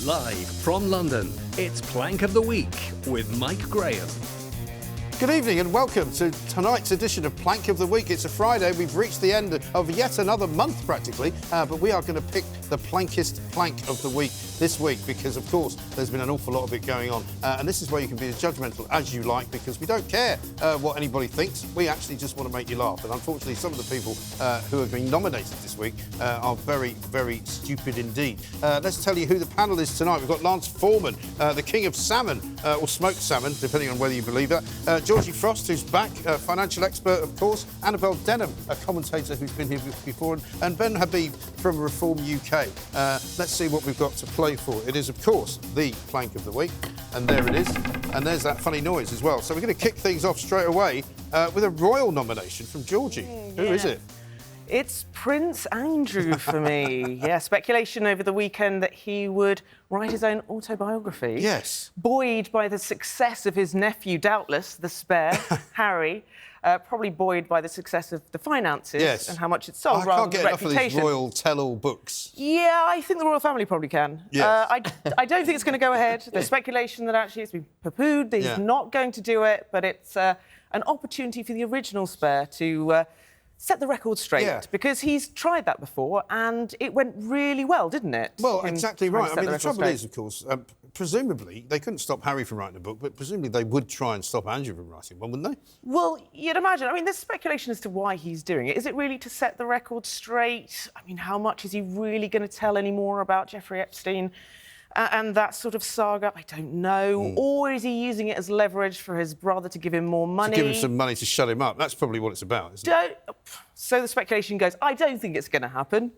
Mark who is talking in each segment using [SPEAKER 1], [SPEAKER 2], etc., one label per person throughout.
[SPEAKER 1] Live from London, it's Plank of the Week with Mike Graham.
[SPEAKER 2] Good evening and welcome to tonight's edition of Plank of the Week. It's a Friday. We've reached the end of yet another month practically, but we are going to pick the plankest plank of the week this week because, of course, there's been an awful lot of it going on. And this is where you can be as judgmental as you like because we don't care what anybody thinks. We actually just want to make you laugh. And unfortunately, some of the people who have been nominated this week are very, very stupid indeed. Let's tell you who the panel is tonight. We've got Lance Forman, the king of salmon, or smoked salmon, depending on whether you believe that. Georgie Frost, who's back, financial expert, of course. Annabel Denham, a commentator who's been here before. And Ben Habib from Reform UK. Let's see what we've got to play for. It is, of course, the Plank of the Week. And there it is. And there's that funny noise as well. So we're going to kick things off straight away with a royal nomination from Georgie. Who is it?
[SPEAKER 3] It's Prince Andrew for me. Yeah, speculation over the weekend that he would write his own autobiography.
[SPEAKER 2] Yes.
[SPEAKER 3] Buoyed by the success of his nephew, doubtless, the spare, Harry. Probably buoyed by the success of the finances and how much it sold, rather than the reputation.
[SPEAKER 2] I can't get enough of these royal tell-all books.
[SPEAKER 3] Yeah, I think the royal family probably can.
[SPEAKER 2] Yes.
[SPEAKER 3] I don't think it's going to go ahead. There's speculation that actually it's been poo-pooed, that he's not going to do it, but it's an opportunity for the original spare to set the record straight, because he's tried that before and it went really well, didn't it?
[SPEAKER 2] Well, exactly right. I mean, the trouble is, of course, presumably they couldn't stop Harry from writing a book, but presumably they would try and stop Andrew from writing one, wouldn't they?
[SPEAKER 3] Well, you'd imagine. I mean, there's speculation as to why he's doing it. Is it really to set the record straight? I mean, how much is he really going to tell any more about Jeffrey Epstein and that sort of saga? I don't know. Or is he using it as leverage for his brother to give him more money?
[SPEAKER 2] To give him some money to shut him up. That's probably what it's about, isn't it?
[SPEAKER 3] So the speculation goes, I don't think it's going to happen.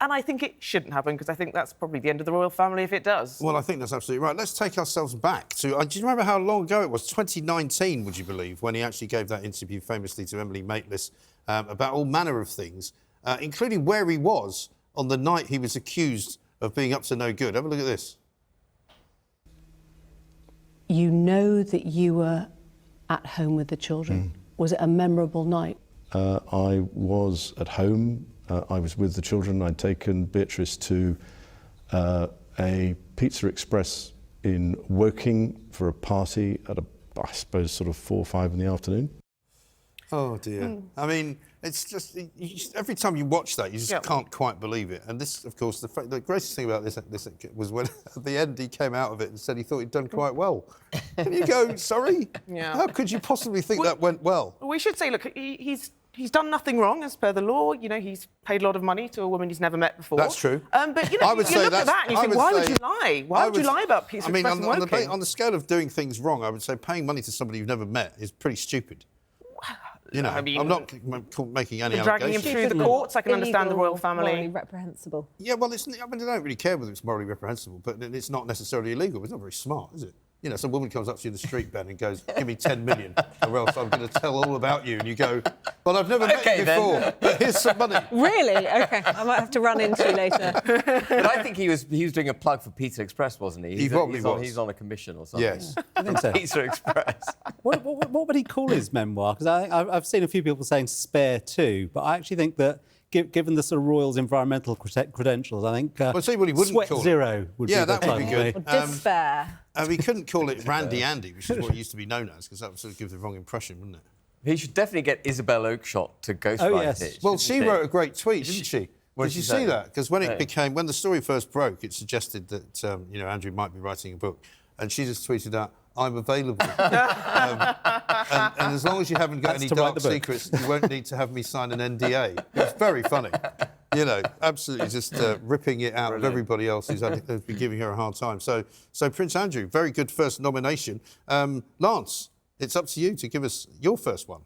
[SPEAKER 3] And I think it shouldn't happen, because I think that's probably the end of the royal family if it does.
[SPEAKER 2] Well, I think that's absolutely right. Let's take ourselves back to... do you remember how long ago it was? 2019, would you believe, when he actually gave that interview famously to Emily Maitlis about all manner of things, including where he was on the night he was accused of being up to no good. Have a look at this.
[SPEAKER 4] You know that you were at home with the children. Was it a memorable night?
[SPEAKER 5] I was at home. I was with the children. I'd taken Beatrice to a Pizza Express in Woking for a party at, I suppose, sort of 4 or 5 in the afternoon. Oh, dear. I mean, it's just... every time you watch that, you just can't quite believe it. And this, of course, the greatest thing about this was when, at the end, he came out of it and said he thought he'd done quite well. And you go, sorry?
[SPEAKER 3] Yeah.
[SPEAKER 2] How could you possibly think that went well?
[SPEAKER 3] We should say, look, he's done nothing wrong as per the law. You know, he's paid a lot of money to a woman he's never met before.
[SPEAKER 2] That's true.
[SPEAKER 3] But, you know, you look at that and you think, why would you lie? Why would you lie about Pizza Express and Woking?
[SPEAKER 2] On the scale of doing things wrong, I would say paying money to somebody you've never met is pretty stupid. You know, I mean, I'm not making any allegations.
[SPEAKER 3] Dragging him through the courts, I can understand the royal family.
[SPEAKER 4] Morally reprehensible.
[SPEAKER 2] Yeah, well, I mean, I don't really care whether it's morally reprehensible, but it's not necessarily illegal. It's not very smart, is it? You know, some woman comes up to you in the street, Ben, and goes, give me 10 million, or else I'm going to tell all about you. And you go, well, I've never met you before, but here's some money.
[SPEAKER 4] Really? OK, I might have to run into you later.
[SPEAKER 6] But I think he was doing a plug for Pizza Express, wasn't he?
[SPEAKER 2] He probably was.
[SPEAKER 6] He's on a commission or something.
[SPEAKER 2] Yes.
[SPEAKER 7] I think so.
[SPEAKER 6] Pizza Express.
[SPEAKER 7] What would he call his memoir? Because I've seen a few people saying Spare 2, but I actually think that given the sort of royals' environmental credentials, I think
[SPEAKER 2] well, see what he wouldn't
[SPEAKER 7] Sweat
[SPEAKER 2] call
[SPEAKER 7] Zero would be the
[SPEAKER 2] that would be good.
[SPEAKER 4] Despair.
[SPEAKER 2] We couldn't call it Randy Andy, which is what it used to be known as, because that would sort of give the wrong impression, wouldn't it?
[SPEAKER 6] He should definitely get Isabel Oakeshott to ghostwrite it.
[SPEAKER 2] Well, she wrote a great tweet, didn't she? Did you see that? Because when when the story first broke, it suggested that you know, Andrew might be writing a book, and she just tweeted out, "I'm available." And as long as you haven't got any dark secrets, you won't need to have me sign an NDA. It's very funny. You know, absolutely just ripping it out of everybody else who's been giving her a hard time. So Prince Andrew, very good first nomination. Lance, it's up to you to give us your first one.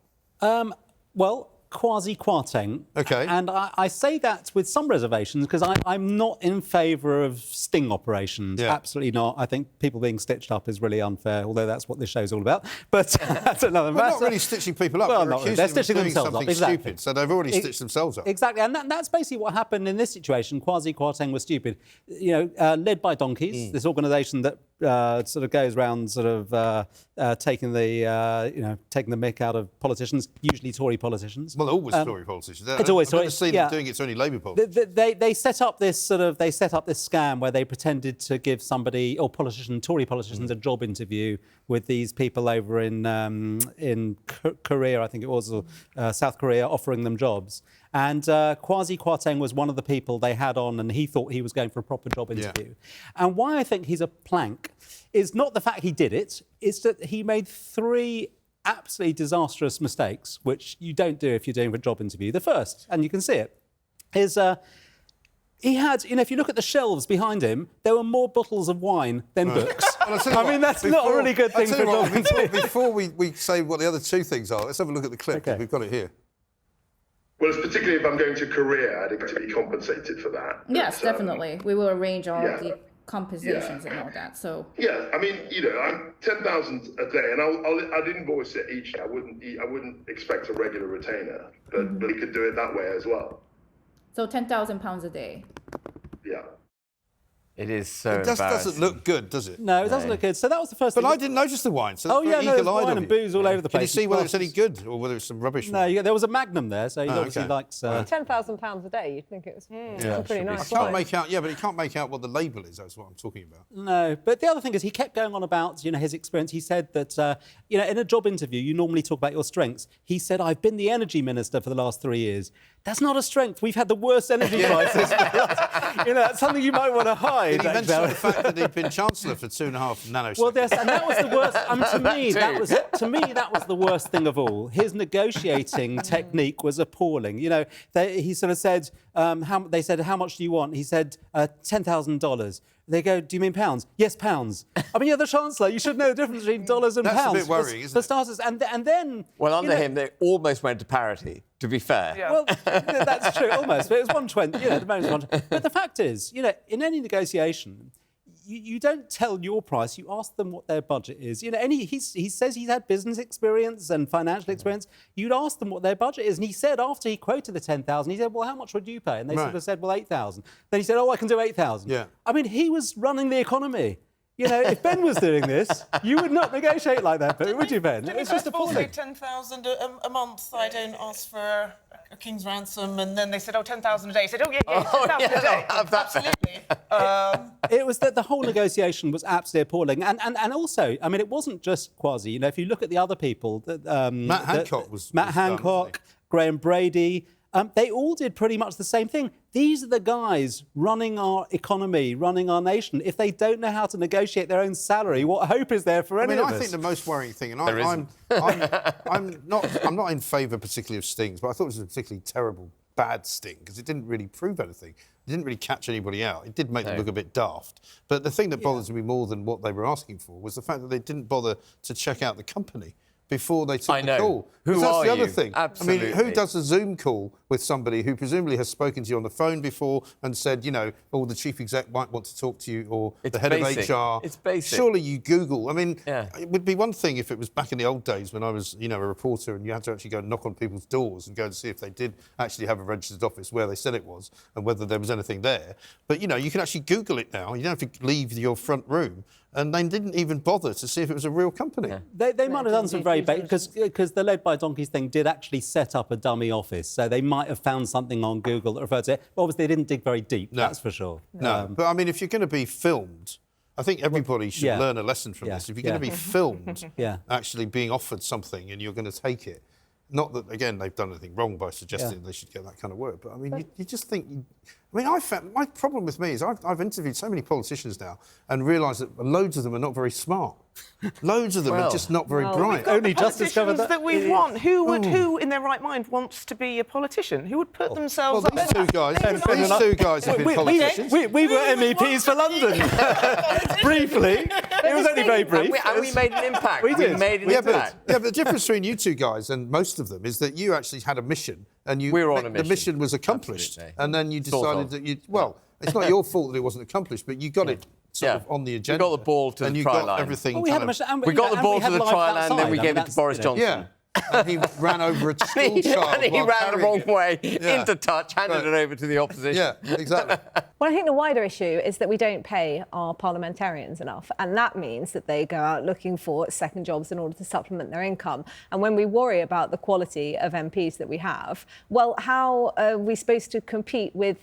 [SPEAKER 7] Well, Quasiquarting.
[SPEAKER 2] OK.
[SPEAKER 7] And I say that with some reservations, because I'm not in favour of sting operations.
[SPEAKER 2] Yeah.
[SPEAKER 7] Absolutely not. I think people being stitched up is really unfair, although that's what this show's all about. But that's another matter.
[SPEAKER 2] Not really stitching people up.
[SPEAKER 7] Well,
[SPEAKER 2] they're
[SPEAKER 7] stitching
[SPEAKER 2] them of doing
[SPEAKER 7] themselves
[SPEAKER 2] something
[SPEAKER 7] up. Exactly.
[SPEAKER 2] stupid, so they've already stitched themselves up.
[SPEAKER 7] Exactly, and that's basically what happened in this situation. Quasiquarting was stupid. You know, led by donkeys, this organisation that sort of goes round sort of taking the mick out of politicians, usually Tory politicians.
[SPEAKER 2] Well, always Tory politicians.
[SPEAKER 7] It's always Tory.
[SPEAKER 2] I've never seen them doing it to any Labour politicians.
[SPEAKER 7] They set up this scam where they pretended to give somebody or Tory politicians a job interview with these people over in Korea, I think it was, or South Korea, offering them jobs. And Quasiquarting was one of the people they had on, and he thought he was going for a proper job interview. Yeah. And why I think he's a plank is not the fact he did it, it's that he made 3 absolutely disastrous mistakes, which you don't do if you're doing a job interview. The first, and you can see it, is he had, if you look at the shelves behind him, there were more bottles of wine than books.
[SPEAKER 2] Well,
[SPEAKER 7] I mean, that's not a really good thing for a job interview.
[SPEAKER 2] Before we say what the other 2 things are, let's have a look at the clip, because we've got it here.
[SPEAKER 8] Well, particularly if I'm going to Korea, I'd expect to be compensated for that.
[SPEAKER 9] Yes, definitely. We will arrange all the compensations and all that. So
[SPEAKER 8] yeah, I mean, I'm 10,000 a day, and I'd invoice it each. I wouldn't expect a regular retainer, but we could do it that way as well.
[SPEAKER 9] So £10,000 a day.
[SPEAKER 8] Yeah.
[SPEAKER 6] It is so
[SPEAKER 2] It doesn't look good, does it?
[SPEAKER 7] No, it doesn't look good. So that was the first thing.
[SPEAKER 2] But I didn't notice the wine. So
[SPEAKER 7] there's wine and booze all over the place.
[SPEAKER 2] Can you see whether it's any good or whether it's some rubbish?
[SPEAKER 7] No, there was a Magnum there, so he obviously likes...
[SPEAKER 10] £10,000 a day, you'd think it was pretty nice.
[SPEAKER 2] I can't make out, but he can't make out what the label is. That's what I'm talking about.
[SPEAKER 7] No, but the other thing is he kept going on about, his experience. He said that, in a job interview, you normally talk about your strengths. He said, I've been the energy minister for the last 3 years. That's not a strength. We've had the worst energy crisis. That's something you might want to hide.
[SPEAKER 2] Did he mention the fact that he'd been Chancellor for 2.5 nanoseconds?
[SPEAKER 7] Well, yes, and that was the worst. To me, that was the worst thing of all. His negotiating technique was appalling. He sort of said, they said, how much do you want? He said, $10,000. They go, do you mean pounds? Yes, pounds. I mean, you're the Chancellor. You should know the difference between dollars and pounds.
[SPEAKER 2] That's a bit worrying, isn't it?
[SPEAKER 7] For starters. And then...
[SPEAKER 6] Well, under him, they almost went to parity, to be fair.
[SPEAKER 3] Yeah.
[SPEAKER 7] Well, that's true, almost. But it was 120, the moment was 120. But the fact is, in any negotiation, you don't tell your price, you ask them what their budget is. He says he's had business experience and financial experience. You'd ask them what their budget is. And he said, after he quoted the 10,000, he said, well, how much would you pay? And they sort of said, well, 8,000. Then he said, oh, I can do 8,000.
[SPEAKER 2] Yeah.
[SPEAKER 7] I mean, he was running the economy. If Ben was doing this, you would not negotiate like that, would you, Ben? It's just appalling.
[SPEAKER 3] 10,000 a month. I don't ask for a king's ransom, and then they said, 10,000 a day. He said, 10,000 a day. Absolutely.
[SPEAKER 7] It was that the whole negotiation was absolutely appalling, and also, I mean, it wasn't just Quasi. If you look at the other people,
[SPEAKER 2] Matt Hancock was
[SPEAKER 7] Hancock, Graham Brady. They all did pretty much the same thing. These are the guys running our economy, running our nation. If they don't know how to negotiate their own salary, what hope is there for any of us?
[SPEAKER 2] I think the most worrying thing, and I'm not in favour particularly of stings, but I thought it was a particularly terrible, bad sting because it didn't really prove anything. It didn't really catch anybody out. It did make them look a bit daft. But the thing that bothers me more than what they were asking for was the fact that they didn't bother to check out the company before they took the call.
[SPEAKER 6] Who
[SPEAKER 2] that's
[SPEAKER 6] are
[SPEAKER 2] the other
[SPEAKER 6] you?
[SPEAKER 2] thing.
[SPEAKER 6] Absolutely.
[SPEAKER 2] I mean, who does a Zoom call with somebody who presumably has spoken to you on the phone before and said, the chief exec might want to talk to you, or the head of HR.
[SPEAKER 6] It's basic.
[SPEAKER 2] Surely you Google. I mean, it would be one thing if it was back in the old days when I was, a reporter and you had to actually go and knock on people's doors and go and see if they did actually have a registered office where they said it was and whether there was anything there. But, you can actually Google it now. You don't have to leave your front room. And they didn't even bother to see if it was a real company.
[SPEAKER 7] Yeah. They might have done some very basic, because the Led by Donkeys thing did actually set up a dummy office, so they might have found something on Google that referred to it. But obviously, they didn't dig very deep, that's for sure.
[SPEAKER 2] No, but I mean, if you're going to be filmed, I think everybody should learn a lesson from this. If you're going to be filmed actually being offered something and you're going to take it, not that, again, they've done anything wrong by suggesting they should get that kind of work, but I mean, you just think... I found my problem with me is I've interviewed so many politicians now and realised that loads of them are not very smart. Loads of them are just not very bright.
[SPEAKER 7] Only just discovered
[SPEAKER 3] that we want. Who in their right mind wants to be a politician? Who would put themselves up?
[SPEAKER 2] These two guys have been politicians.
[SPEAKER 7] We were MEPs for London. Briefly. It was only very brief.
[SPEAKER 6] And we made an impact.
[SPEAKER 7] We did.
[SPEAKER 6] We made an impact.
[SPEAKER 2] But the difference between you two guys and most of them is that you actually had a mission and
[SPEAKER 6] we were on a mission.
[SPEAKER 2] The mission was accomplished.
[SPEAKER 6] Absolutely.
[SPEAKER 2] And then you decided that you... Well, it's not your fault that it wasn't accomplished, but you got it sort of on the agenda.
[SPEAKER 6] We got the ball to the try line.
[SPEAKER 2] Everything
[SPEAKER 6] we got the ball to the try line, and then we gave it to Boris Johnson.
[SPEAKER 2] Yeah. And he ran over a school child.
[SPEAKER 6] And he
[SPEAKER 2] while
[SPEAKER 6] ran the
[SPEAKER 2] carrying
[SPEAKER 6] wrong way
[SPEAKER 2] it.
[SPEAKER 6] into touch, handed it over to the opposition.
[SPEAKER 2] Yeah, exactly.
[SPEAKER 10] Well, I think the wider issue is that we don't pay our parliamentarians enough, and that means that they go out looking for second jobs in order to supplement their income. And when we worry about the quality of MPs that we have, well, how are we supposed to compete with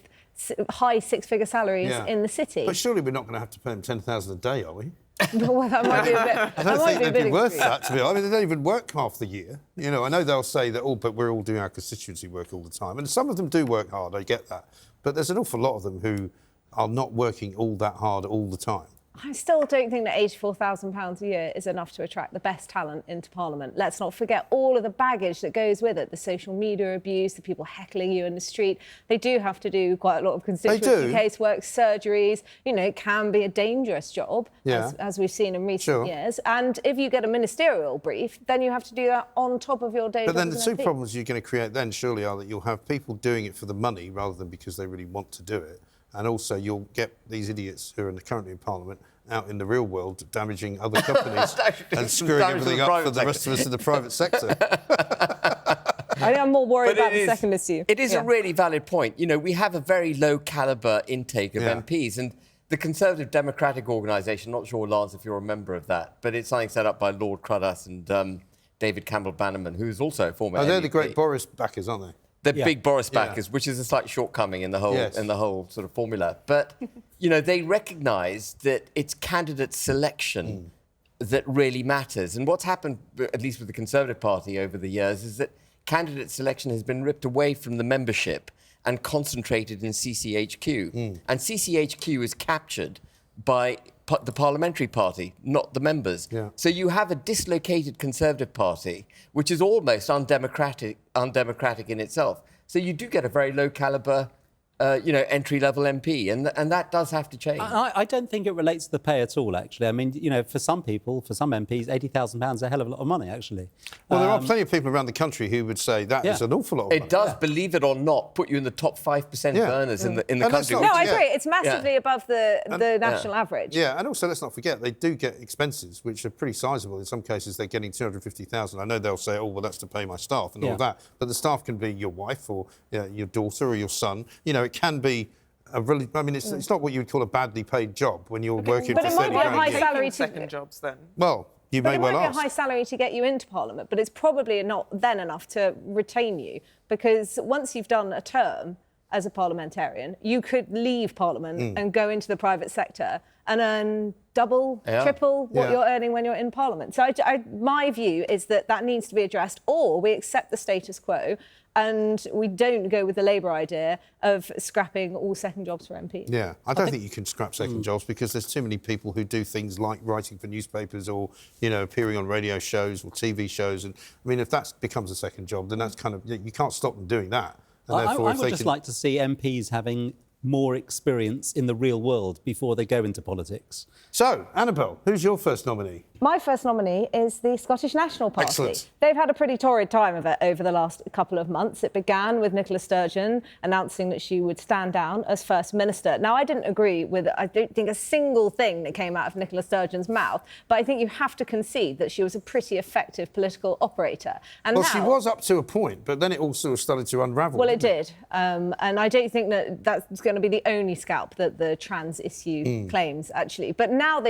[SPEAKER 10] high six-figure salaries in the city?
[SPEAKER 2] But surely we're not going to have to pay them 10,000 a day, are we?
[SPEAKER 10] Well, that might be a bit.
[SPEAKER 2] I don't think they'd be worth that, to be honest. I mean, they don't even work half the year. You know, I know they'll say that, but we're all doing our constituency work all the time. And some of them do work hard, I get that. But there's an awful lot of them who are not working all that hard all the time.
[SPEAKER 10] I still don't think that £84,000 a year is enough to attract the best talent into Parliament. Let's not forget all of the baggage that goes with it, the social media abuse, the people heckling you in the street. They do have to do quite a lot of constituency casework, surgeries. You know, it can be a dangerous job, as we've seen in recent years. And if you get a ministerial brief, then you have to do that on top of your day job.
[SPEAKER 2] But then the two problems you're going to create then surely are that you'll have people doing it for the money rather than because they really want to do it. And also you'll get these idiots who are currently in Parliament out in the real world damaging other companies and screwing everything up for the rest of us in the private sector.
[SPEAKER 10] I think I'm more worried about the second issue.
[SPEAKER 6] It is a really valid point. You know, we have a very low calibre intake of MPs, and the Conservative Democratic Organisation, not sure, Lance, if you're a member of that, but it's something set up by Lord Cruddas and David Campbell-Bannerman, who's also a former
[SPEAKER 2] they're
[SPEAKER 6] MEP.
[SPEAKER 2] the great Boris backers, aren't they?
[SPEAKER 6] The big Boris backers, which is a slight shortcoming in the whole sort of formula. But, you know, they recognise that it's candidate selection that really matters. And what's happened, at least with the Conservative Party over the years, is that candidate selection has been ripped away from the membership and concentrated in CCHQ. And CCHQ is captured by the parliamentary party, not the members. So you have a dislocated Conservative Party, which is almost undemocratic in itself. So you do get a very low calibre, entry-level MP, and that does have to change.
[SPEAKER 7] I don't think it relates to the pay at all, actually. I mean, you know, for some people, for some MPs, £80,000 is a hell of a lot of money, actually.
[SPEAKER 2] Well, there are plenty of people around the country who would say that is an awful lot of money.
[SPEAKER 6] It does, believe it or not, put you in the top 5% earners in the country.
[SPEAKER 10] No, I agree. It's massively above the national average.
[SPEAKER 2] Yeah, and also let's not forget they do get expenses, which are pretty sizable. In some cases, they're getting $250,000. I know they'll say, "Oh, well, that's to pay my staff and all that," but the staff can be your wife or your daughter or your son. You know, it can be a really. I mean, it's not what you would call a badly paid job when you're working for 30 grand.
[SPEAKER 10] But it might be a high salary
[SPEAKER 3] second jobs then.
[SPEAKER 2] Well, you may well ask.
[SPEAKER 10] It might be a high salary to get you into Parliament, but it's probably not then enough to retain you, because once you've done a term as a parliamentarian, you could leave Parliament and go into the private sector and earn double, triple what you're earning when you're in Parliament. So my view is that needs to be addressed, or we accept the status quo and we don't go with the Labour idea of scrapping all second jobs for MPs.
[SPEAKER 2] Yeah, I don't think you can scrap second jobs because there's too many people who do things like writing for newspapers or, you know, appearing on radio shows or TV shows. And I mean, if that becomes a second job, then that's kind of, you can't stop them doing that. And
[SPEAKER 7] I would just like to see MPs having more experience in the real world before they go into politics.
[SPEAKER 2] So, Annabel, who's your first nominee?
[SPEAKER 10] My first nominee is the Scottish National Party.
[SPEAKER 2] Excellent.
[SPEAKER 10] They've had a pretty torrid time of it over the last couple of months. It began with Nicola Sturgeon announcing that she would stand down as First Minister. Now, I didn't agree with, I don't think, a single thing that came out of Nicola Sturgeon's mouth, but I think you have to concede that she was a pretty effective political operator. And
[SPEAKER 2] well,
[SPEAKER 10] now,
[SPEAKER 2] she was up to a point, but then it all sort of started to unravel.
[SPEAKER 10] Well, it did. And I don't think that that's going to be the only scalp that the trans issue claims, actually. But now,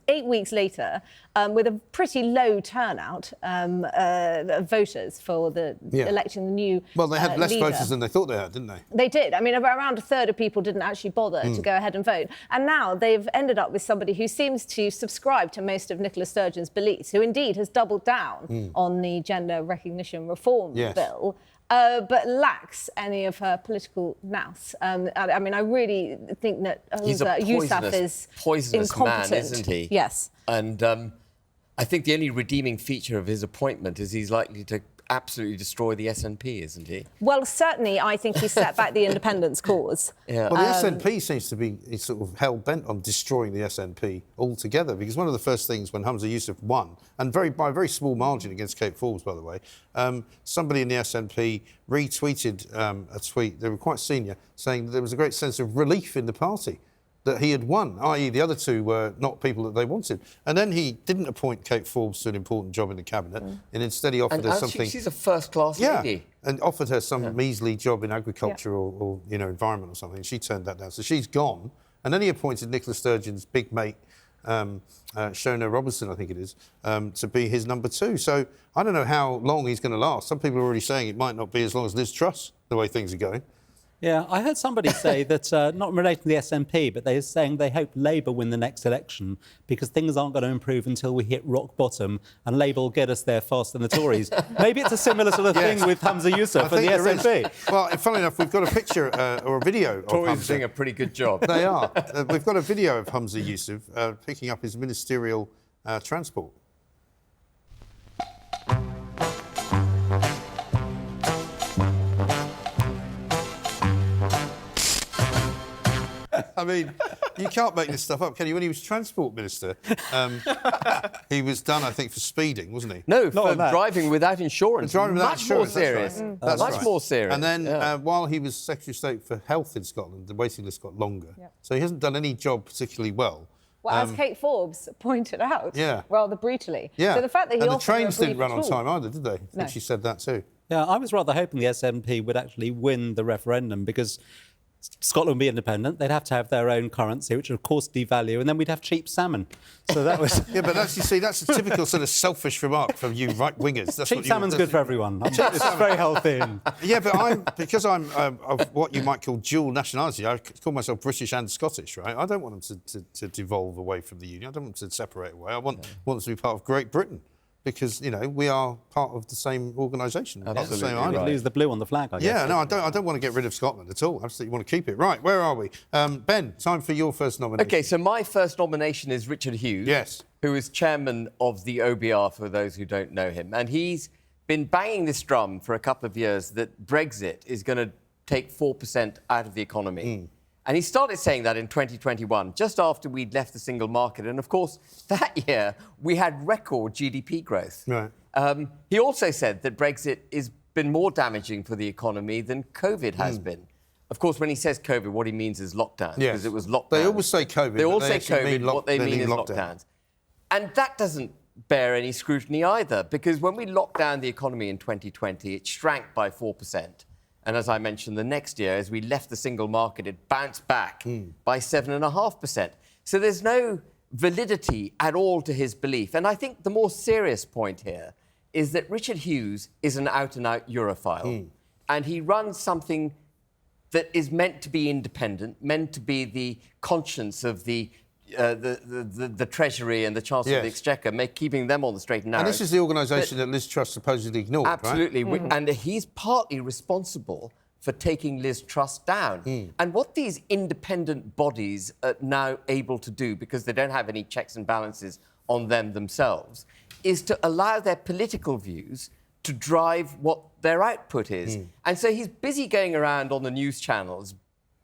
[SPEAKER 10] 8 weeks later, with a pretty low turnout of voters for the electing the new
[SPEAKER 2] Well, they had less
[SPEAKER 10] leader.
[SPEAKER 2] voters than they thought they had, didn't they?
[SPEAKER 10] They did. I mean, around a third of people didn't actually bother to go ahead and vote. And now they've ended up with somebody who seems to subscribe to most of Nicola Sturgeon's beliefs, who indeed has doubled down on the gender recognition reform bill. But lacks any of her political nous. I mean, I really think that Yousaf is
[SPEAKER 6] poisonous
[SPEAKER 10] incompetent.
[SPEAKER 6] Man, isn't he?
[SPEAKER 10] Yes.
[SPEAKER 6] And I think the only redeeming feature of his appointment is he's likely to absolutely destroy the SNP, isn't he?
[SPEAKER 10] Well, certainly, I think he set back the independence cause.
[SPEAKER 2] Yeah. Well, the SNP seems to be sort of hell-bent on destroying the SNP altogether, because one of the first things when Humza Yousaf won, and by a very small margin against Cape Forbes, by the way, somebody in the SNP retweeted a tweet, they were quite senior, saying that there was a great sense of relief in the party that he had won, i.e. the other two were not people that they wanted. And then he didn't appoint Kate Forbes to an important job in the cabinet, and instead he offered her something...
[SPEAKER 6] She's a first-class lady.
[SPEAKER 2] And offered her some measly job in agriculture or environment or something. She turned that down. So she's gone. And then he appointed Nicola Sturgeon's big mate, Shona Robertson, I think it is, to be his number 2. So I don't know how long he's going to last. Some people are already saying it might not be as long as Liz Truss, the way things are going.
[SPEAKER 7] Yeah, I heard somebody say that, not relating to the SNP, but they're saying they hope Labour win the next election because things aren't going to improve until we hit rock bottom and Labour will get us there faster than the Tories. Maybe it's a similar sort of thing with Hamza Yousaf and the SNP.
[SPEAKER 2] Well, funnily enough, we've got a picture or a video of
[SPEAKER 6] Tories
[SPEAKER 2] Hamza.
[SPEAKER 6] doing a pretty good job.
[SPEAKER 2] They are. We've got a video of Hamza Yousaf picking up his ministerial transport. I mean, you can't make this stuff up, can you? When he was Transport Minister, he was done, I think, for speeding, wasn't he?
[SPEAKER 6] No, for driving without insurance.
[SPEAKER 2] Driving without insurance,
[SPEAKER 6] more serious.
[SPEAKER 2] That's right.
[SPEAKER 6] Much more serious.
[SPEAKER 2] And then while he was Secretary of State for Health in Scotland, the waiting list got longer. Yep. So he hasn't done any job particularly well.
[SPEAKER 10] Well, as Kate Forbes pointed out, rather brutally.
[SPEAKER 2] Yeah.
[SPEAKER 10] So the fact that he
[SPEAKER 2] and the trains didn't run on time either, did they? I think she said that too.
[SPEAKER 7] Yeah, I was rather hoping the SNP would actually win the referendum because Scotland would be independent. They'd have to have their own currency, which would, of course, devalue, and then we'd have cheap salmon. So that was...
[SPEAKER 2] Yeah, but that's, you see, that's a typical sort of selfish remark from you right-wingers.
[SPEAKER 7] Cheap salmon's good for everyone. It's very healthy.
[SPEAKER 2] Yeah, but because I'm of what you might call dual nationality, I call myself British and Scottish, right? I don't want them to devolve away from the Union. I don't want them to separate away. I want them to be part of Great Britain. Because, you know, we are part of the same organisation.
[SPEAKER 7] Absolutely.
[SPEAKER 2] The same island.
[SPEAKER 7] Lose the blue on the flag, I guess.
[SPEAKER 2] Yeah, no, I don't want to get rid of Scotland at all. Absolutely want to keep it. Right, where are we? Ben, time for your first nomination.
[SPEAKER 6] OK, so my first nomination is Richard Hughes.
[SPEAKER 2] Yes.
[SPEAKER 6] Who is chairman of the OBR, for those who don't know him. And he's been banging this drum for a couple of years that Brexit is going to take 4% out of the economy. And he started saying that in 2021, just after we'd left the single market. And, of course, that year, we had record GDP growth.
[SPEAKER 2] Right.
[SPEAKER 6] He also said that Brexit has been more damaging for the economy than COVID has been. Of course, when he says COVID, what he means is lockdowns, because it was lockdowns.
[SPEAKER 2] They always say COVID.
[SPEAKER 6] They all say COVID, what they mean is lockdowns. And that doesn't bear any scrutiny either, because when we locked down the economy in 2020, it shrank by 4%. And as I mentioned, the next year, as we left the single market, it bounced back by 7.5%. So there's no validity at all to his belief. And I think the more serious point here is that Richard Hughes is an out-and-out Europhile. And he runs something that is meant to be independent, meant to be the conscience of the Treasury and the Chancellor of the Exchequer, keeping them on the straight and narrow.
[SPEAKER 2] And this is the organisation that Liz Truss supposedly ignored,
[SPEAKER 6] absolutely,
[SPEAKER 2] right?
[SPEAKER 6] And he's partly responsible for taking Liz Truss down. And what these independent bodies are now able to do, because they don't have any checks and balances on them themselves, is to allow their political views to drive what their output is. And so he's busy going around on the news channels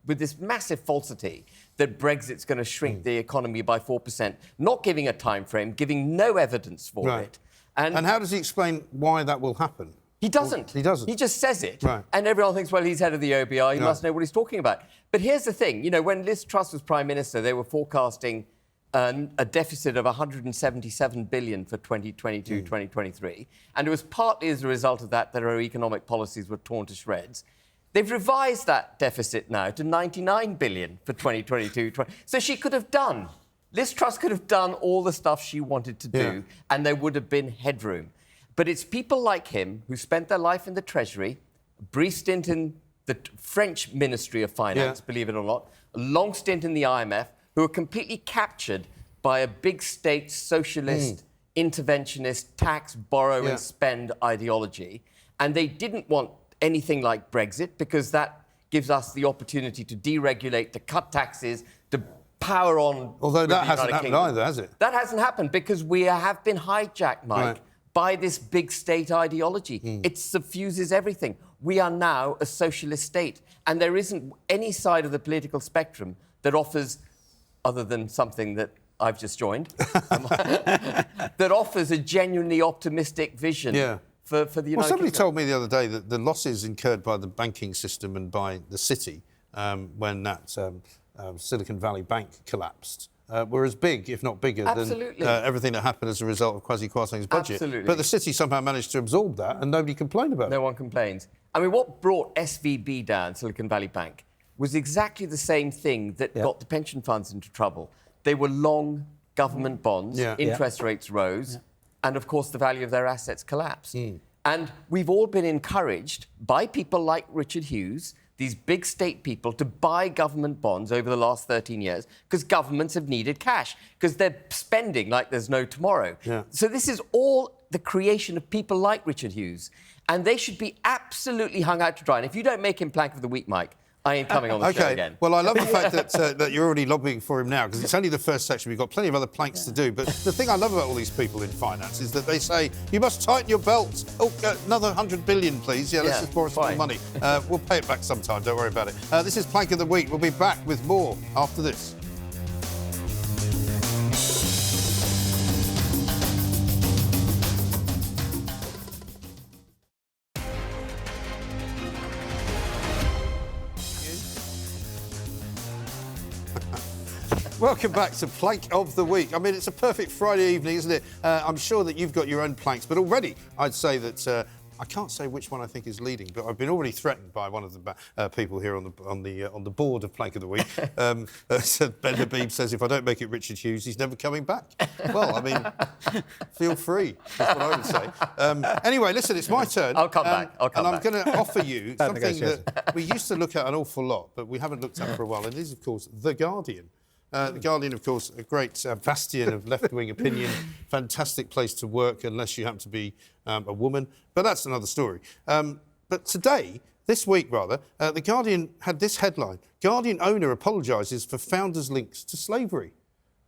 [SPEAKER 6] with this massive falsity that Brexit's going to shrink the economy by 4%, not giving a time frame, giving no evidence for it.
[SPEAKER 2] And how does he explain why that will happen?
[SPEAKER 6] He doesn't.
[SPEAKER 2] He doesn't.
[SPEAKER 6] He just says it.
[SPEAKER 2] Right.
[SPEAKER 6] And everyone thinks, well, he's head of the OBR, he must know what he's talking about. But here's the thing, you know, when Liz Truss was Prime Minister, they were forecasting a deficit of 177 billion for 2022-2023. And it was partly as a result of that that her economic policies were torn to shreds. They've revised that deficit now to 99 billion for 2022. So she could have done, Liz Truss could have done all the stuff she wanted to do, and there would have been headroom. But it's people like him who spent their life in the Treasury, a brief stint in the French Ministry of Finance, believe it or not, a long stint in the IMF, who are completely captured by a big state socialist, interventionist, tax, borrow and spend ideology. And they didn't want anything like Brexit, because that gives us the opportunity to deregulate, to cut taxes, to power on...
[SPEAKER 2] Although that hasn't happened either, has it?
[SPEAKER 6] That hasn't happened because we have been hijacked, Mike, by this big state ideology. It suffuses everything. We are now a socialist state, and there isn't any side of the political spectrum that offers, other than something that I've just joined, that offers a genuinely optimistic vision for the United Kingdom.
[SPEAKER 2] Somebody told me the other day that the losses incurred by the banking system and by the city when that Silicon Valley Bank collapsed were as big, if not bigger,
[SPEAKER 6] Absolutely.
[SPEAKER 2] than everything that happened as a result of Quasiquarting's budget.
[SPEAKER 6] Absolutely.
[SPEAKER 2] But the city somehow managed to absorb that and nobody complained about it.
[SPEAKER 6] No one complains. I mean, what brought SVB down, Silicon Valley Bank, was exactly the same thing that got the pension funds into trouble. They were long government bonds, interest rates rose, and of course the value of their assets collapsed. And we've all been encouraged by people like Richard Hughes, these big state people, to buy government bonds over the last 13 years because governments have needed cash, because they're spending like there's no tomorrow. So this is all the creation of people like Richard Hughes, and they should be absolutely hung out to dry. And if you don't make him Plank of the Week, Mike, I ain't coming on the show again.
[SPEAKER 2] Well, I love the fact that you're already lobbying for him now, because it's only the first section. We've got plenty of other planks to do. But the thing I love about all these people in finance is that they say, you must tighten your belt. Oh, another 100 billion, please. Let's just borrow some more money. We'll pay it back sometime. Don't worry about it. This is Plank of the Week. We'll be back with more after this. Welcome back to Plank of the Week. I mean, it's a perfect Friday evening, isn't it? I'm sure that you've got your own planks, but already I'd say that I can't say which one I think is leading, but I've been already threatened by one of the people here on the board of Plank of the Week. Ben Habib says if I don't make it Richard Hughes, he's never coming back. Well, I mean, feel free. That's what I would say. Anyway, listen, it's my turn.
[SPEAKER 6] I'll come back.
[SPEAKER 2] And I'm going to offer you something that we used to look at an awful lot, but we haven't looked at for a while, and it is, of course, The Guardian. The Guardian, of course, a great bastion of left-wing opinion, fantastic place to work unless you happen to be a woman. But that's another story. But today, this week rather, The Guardian had this headline: Guardian owner apologises for founder's links to slavery.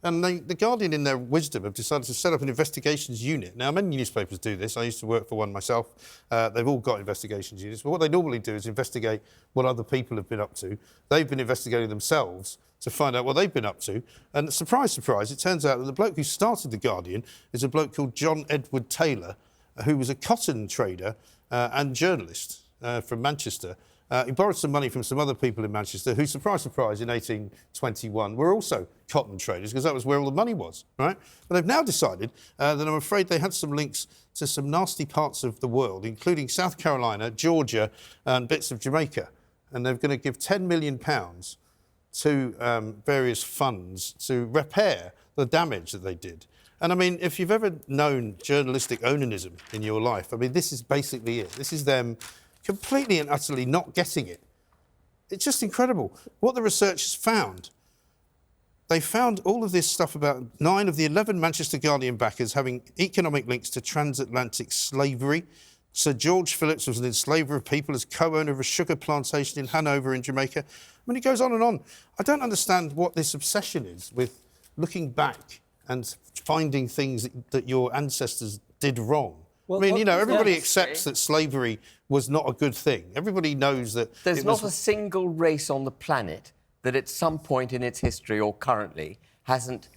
[SPEAKER 2] And the Guardian, in their wisdom, have decided to set up an investigations unit. Now, many newspapers do this. I used to work for one myself. They've all got investigations units. But what they normally do is investigate what other people have been up to. They've been investigating themselves to find out what they've been up to. And surprise, surprise, it turns out that the bloke who started The Guardian is a bloke called John Edward Taylor, who was a cotton trader and journalist from Manchester. He borrowed some money from some other people in Manchester who, surprise, surprise, in 1821 were also cotton traders, because that was where all the money was, right? But they've now decided that I'm afraid they had some links to some nasty parts of the world, including South Carolina, Georgia and bits of Jamaica. And they're going to give £10 million to various funds to repair the damage that they did. And I mean, if you've ever known journalistic onanism in your life, I mean, this is basically it. This is them completely and utterly not getting it. It's just incredible. What the researchers found, they found all of this stuff about 9 of the 11 Manchester Guardian backers having economic links to transatlantic slavery. Sir George Phillips was an enslaver of people as co-owner of a sugar plantation in Hanover in Jamaica. I mean, it goes on and on. I don't understand what this obsession is with looking back and finding things that your ancestors did wrong. Well, I mean, you know, everybody accepts that slavery was not a good thing. Everybody knows that...
[SPEAKER 6] There's not a single race on the planet that at some point in its history or currently hasn't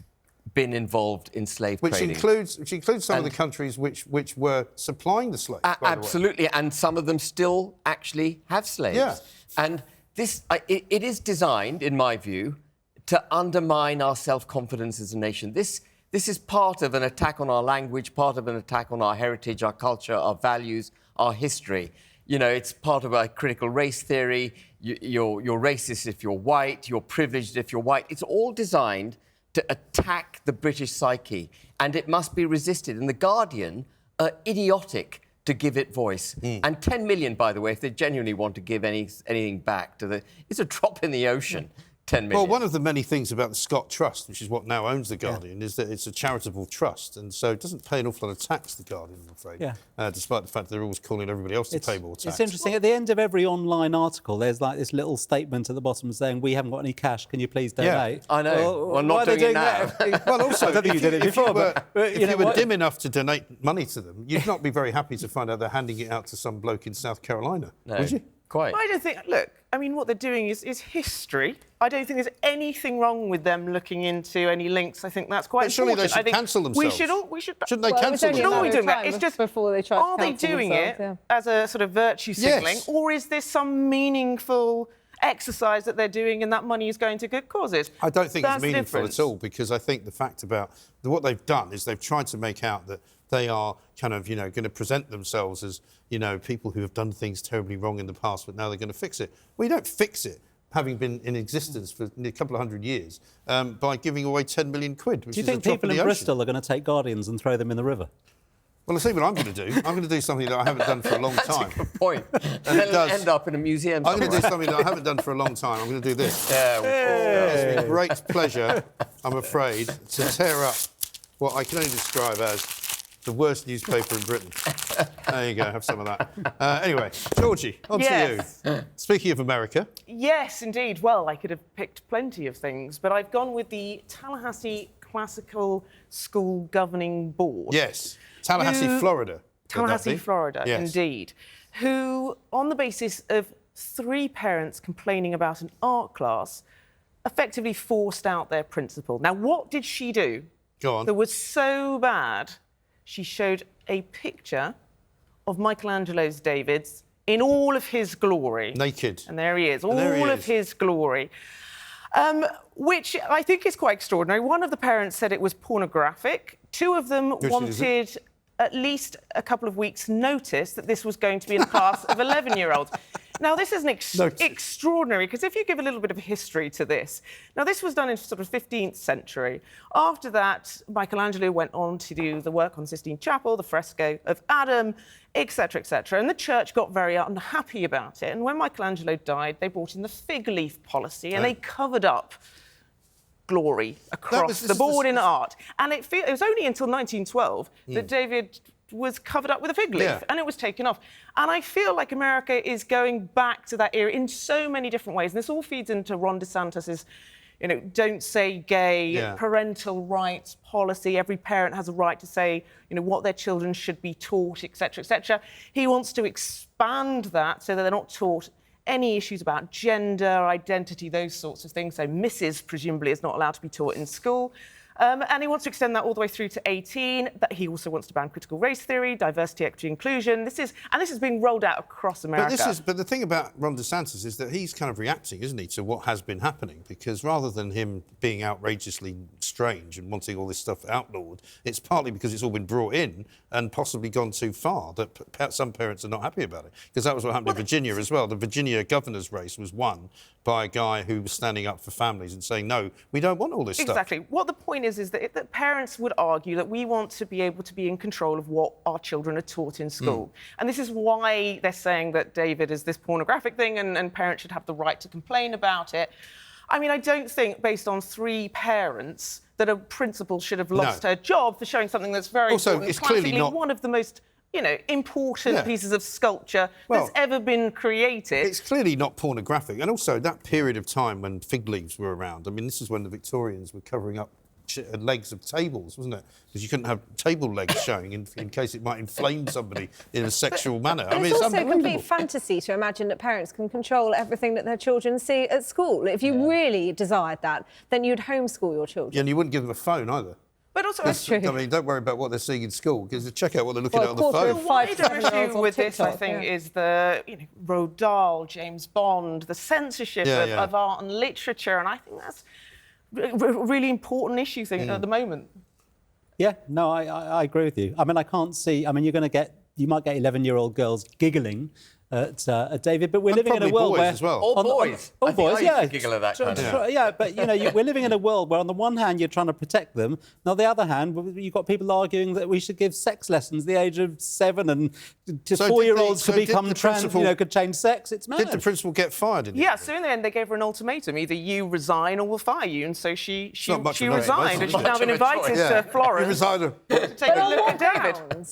[SPEAKER 6] been involved in slave trading.
[SPEAKER 2] Which includes some of the countries which were supplying the slaves,
[SPEAKER 6] absolutely, and some of them still actually have slaves.
[SPEAKER 2] Yeah.
[SPEAKER 6] And this, it is designed, in my view, to undermine our self-confidence as a nation. This is part of an attack on our language, part of an attack on our heritage, our culture, our values, our history. You know, it's part of a critical race theory. You're racist if you're white, you're privileged if you're white. It's all designed to attack the British psyche, and it must be resisted. And The Guardian are idiotic to give it voice. And 10 million, by the way, if they genuinely want to give anything back to it's a drop in the ocean. 10 million.
[SPEAKER 2] Well, one of the many things about the Scott Trust, which is what now owns The Guardian, is that it's a charitable trust, and so it doesn't pay an awful lot of tax, The Guardian, I'm afraid, despite the fact that they're always calling everybody else to pay more tax.
[SPEAKER 7] It's interesting. At the end of every online article, there's like this little statement at the bottom saying, we haven't got any cash, can you please donate?
[SPEAKER 6] I know. Well, I'm not doing it now.
[SPEAKER 2] Well, also,
[SPEAKER 7] I don't think you did it before,
[SPEAKER 2] if you were dim enough to donate money to them, you'd not be very happy to find out they're handing it out to some bloke in South Carolina, would you?
[SPEAKER 6] Quite.
[SPEAKER 3] I don't think... Look, I mean, what they're doing is history. I don't think there's anything wrong with them looking into any links. I think that's quite important.
[SPEAKER 2] Surely they should cancel themselves. Shouldn't they cancel themselves?
[SPEAKER 3] Should all be doing that. It's just,
[SPEAKER 10] before they try
[SPEAKER 3] are they doing it as a sort of virtue signalling, or is this some meaningful... exercise that they're doing, and that money is going to good causes.
[SPEAKER 2] I don't think
[SPEAKER 3] That's
[SPEAKER 2] it's meaningful
[SPEAKER 3] different.
[SPEAKER 2] at all, because I think the fact about what they've done is they've tried to make out that they are kind of, going to present themselves as, people who have done things terribly wrong in the past, but now they're going to fix it. Well, you don't fix it, having been in existence for a couple of hundred years, by giving away 10 million quid, which
[SPEAKER 7] Do you
[SPEAKER 2] is a
[SPEAKER 7] think
[SPEAKER 2] drop
[SPEAKER 7] people
[SPEAKER 2] in
[SPEAKER 7] in
[SPEAKER 2] the ocean.
[SPEAKER 7] Bristol are going to take Guardians and throw them in the river?
[SPEAKER 2] Well, I'll see what I'm going to do. I'm going to do something that I haven't done for a long time.
[SPEAKER 6] Good point.
[SPEAKER 2] And it does.
[SPEAKER 6] End up in a museum
[SPEAKER 2] I'm going to do
[SPEAKER 6] somewhere.
[SPEAKER 2] something that I haven't done for a long time. I'm going to do this.
[SPEAKER 6] Yeah.
[SPEAKER 2] It's been great pleasure, I'm afraid, to tear up what I can only describe as the worst newspaper in Britain. There you go, have some of that. Anyway, Georgie, on
[SPEAKER 3] Yes.
[SPEAKER 2] to you. Speaking of America.
[SPEAKER 3] Yes, indeed. Well, I could have picked plenty of things, but I've gone with the Tallahassee Classical School Governing Board.
[SPEAKER 2] Yes, Tallahassee, Florida.
[SPEAKER 3] Tallahassee, Florida,
[SPEAKER 2] Yes.
[SPEAKER 3] indeed. Who, on the basis of 3 parents complaining about an art class, effectively forced out their principal. Now, what did she do?
[SPEAKER 2] Go on.
[SPEAKER 3] That was so bad, she showed a picture of Michelangelo's David's in all of his glory.
[SPEAKER 2] Naked.
[SPEAKER 3] And there he is, all
[SPEAKER 2] there he
[SPEAKER 3] of
[SPEAKER 2] is.
[SPEAKER 3] his glory. Which I think is quite extraordinary. One of the parents said it was pornographic. 2 of them wanted at least a couple of weeks' notice that this was going to be in a class of 11-year-olds. Now, this is extraordinary, because if you give a little bit of history to this, now, this was done in sort of 15th century. After that, Michelangelo went on to do the work on Sistine Chapel, the fresco of Adam, etc., etc., and the church got very unhappy about it. And when Michelangelo died, they brought in the fig leaf policy, and they covered up glory across the board in art. And it was only until 1912 that David was covered up with a fig leaf, and it was taken off. And I feel like America is going back to that era in so many different ways. And this all feeds into Ron DeSantis's, don't say gay, parental rights policy. Every parent has a right to say, what their children should be taught, etc., etc. He wants to expand that so that they're not taught any issues about gender, identity, those sorts of things. So Mrs. presumably is not allowed to be taught in school. And he wants to extend that all the way through to 18. That he also wants to ban critical race theory, diversity, equity, inclusion. This is being rolled out across America.
[SPEAKER 2] But the thing about Ron DeSantis is that he's kind of reacting, isn't he, to what has been happening? Because rather than him being outrageously strange and wanting all this stuff outlawed, it's partly because it's all been brought in and possibly gone too far that some parents are not happy about it. Because that was what happened in Virginia as well. The Virginia governor's race was won by a guy who was standing up for families and saying, no, we don't want all this stuff.
[SPEAKER 3] Exactly. What the point is that parents would argue that we want to be able to be in control of what our children are taught in school. And this is why they're saying that David is this pornographic thing and parents should have the right to complain about it. I mean, I don't think, based on 3 parents, that a principal should have lost her job for showing something that's very important.
[SPEAKER 2] It's clearly not
[SPEAKER 3] one of the most important pieces of sculpture that's ever been created.
[SPEAKER 2] It's clearly not pornographic. And also, that period of time when fig leaves were around, I mean, this is when the Victorians were covering up legs of tables, wasn't it? Because you couldn't have table legs showing in case it might inflame somebody in a sexual manner. I mean,
[SPEAKER 10] it's also a complete fantasy to imagine that parents can control everything that their children see at school. If you really desired that, then you'd homeschool your children.
[SPEAKER 2] Yeah, and you wouldn't give them a phone either.
[SPEAKER 3] But also,
[SPEAKER 2] I mean, don't worry about what they're seeing in school, because check out what they're looking at on the phone.
[SPEAKER 3] The wider issue with this, I think, is the Roald Dahl, James Bond, the censorship of art and literature, and I think that's a really important issue at the moment.
[SPEAKER 7] Yeah, no, I agree with you. I mean, I can't see. I mean, you might get 11-year-old girls giggling at David, but we're living in a world
[SPEAKER 2] boys
[SPEAKER 7] where
[SPEAKER 2] as well.
[SPEAKER 6] All boys.
[SPEAKER 7] All boys,
[SPEAKER 6] I used to giggle at that kind of stuff.
[SPEAKER 7] Yeah, but we're living in a world where, on the one hand, you're trying to protect them, and on the other hand, you've got people arguing that we should give sex lessons at the age of 7, and just 4-year-olds could become trans, could change sex. It's mad.
[SPEAKER 2] Did the principal get fired?
[SPEAKER 3] So in the end, they gave her an ultimatum: either you resign or we'll fire you. And so she resigned, and she's now been invited to Florence to take a look at David.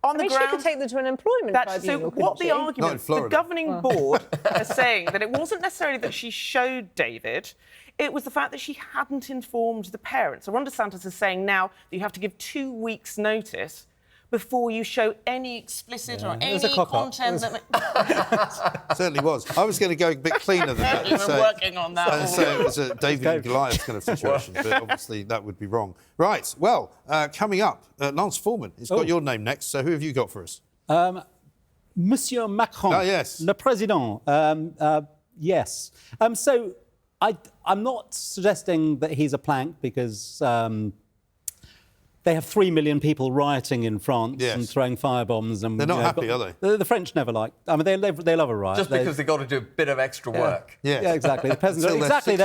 [SPEAKER 10] She could take them to an employment tribunal.
[SPEAKER 3] So what the argument, the governing board are saying that it wasn't necessarily that she showed David, it was the fact that she hadn't informed the parents. So Ron DeSantis is saying now that you have to give 2 weeks' notice before you show any explicit or any content that...
[SPEAKER 2] Certainly was. I was going to go a bit cleaner than that.
[SPEAKER 3] We're working on that.
[SPEAKER 2] And say it was a David and Goliath kind of situation, but obviously that would be wrong. Right, well, coming up, Lance Forman has got your name next, so who have you got for us?
[SPEAKER 7] Monsieur Macron,
[SPEAKER 2] yes.
[SPEAKER 7] le Président, Yes. So I'm not suggesting that he's a plank because they have 3 million people rioting in France and throwing firebombs. And
[SPEAKER 2] they're not happy, are they?
[SPEAKER 7] The French never like. I mean, they love a riot.
[SPEAKER 6] Just because they've got to do a bit of extra work.
[SPEAKER 7] Yeah, exactly. The peasants
[SPEAKER 2] exactly.